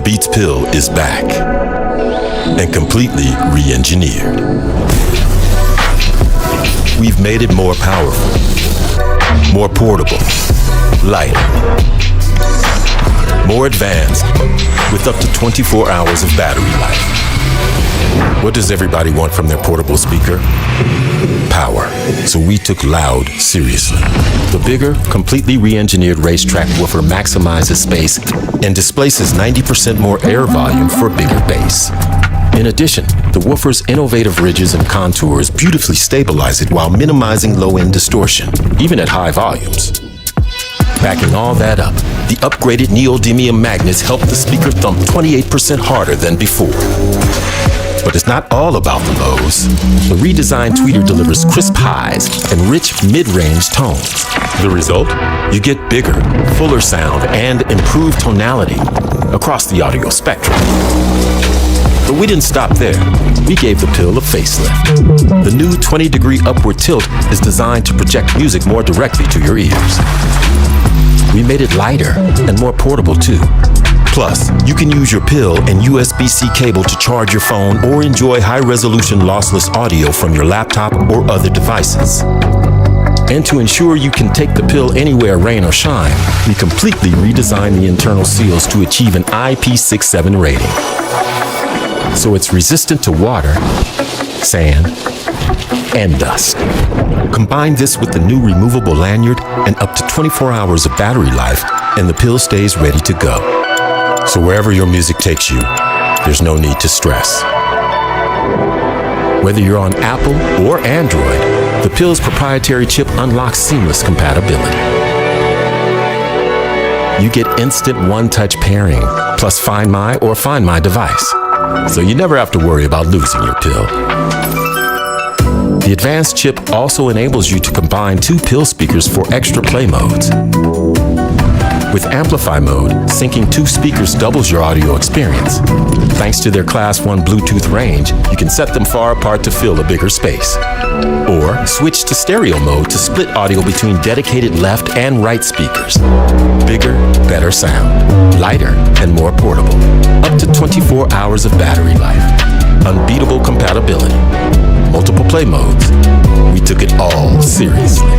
Beats pill is back and completely re-engineered. We've made it more powerful, more portable, lighter, more advanced, with up to 24 hours of battery life. What does everybody want from their portable speaker? Power. So we took loud seriously. The bigger, completely re-engineered racetrack woofer maximizes space and displaces 90% more air volume for bigger bass. In addition, the woofer's innovative ridges and contours beautifully stabilize it while minimizing low-end distortion, even at high volumes. Backing all that up, the upgraded neodymium magnets help the speaker thump 28% harder than before. But it's not all about the lows. The redesigned tweeter delivers crisp highs and rich mid-range tones. The result? You get bigger, fuller sound and improved tonality across the audio spectrum. But we didn't stop there. We gave the pill a facelift. The new 20-degree upward tilt is designed to project music more directly to your ears. We made it lighter and more portable too. Plus, you can use your pill and USB-C cable to charge your phone or enjoy high-resolution lossless audio from your laptop or other devices. And to ensure you can take the pill anywhere, rain or shine, we completely redesigned the internal seals to achieve an IP67 rating. So it's resistant to water, sand, and dust. Combine this with the new removable lanyard and up to 24 hours of battery life, and the pill stays ready to go. So wherever your music takes you, there's no need to stress. Whether you're on Apple or Android, the pill's proprietary chip unlocks seamless compatibility. You get instant one-touch pairing, plus Find My or Find My device. So you never have to worry about losing your pill. The advanced chip also enables you to combine two pill speakers for extra play modes. With Amplify mode, syncing two speakers doubles your audio experience. Thanks to their Class 1 Bluetooth range, you can set them far apart to fill a bigger space. Or switch to stereo mode to split audio between dedicated left and right speakers. Bigger, better sound. Lighter and more portable. Up to 24 hours of battery life. Unbeatable compatibility. Multiple play modes. We took it all seriously.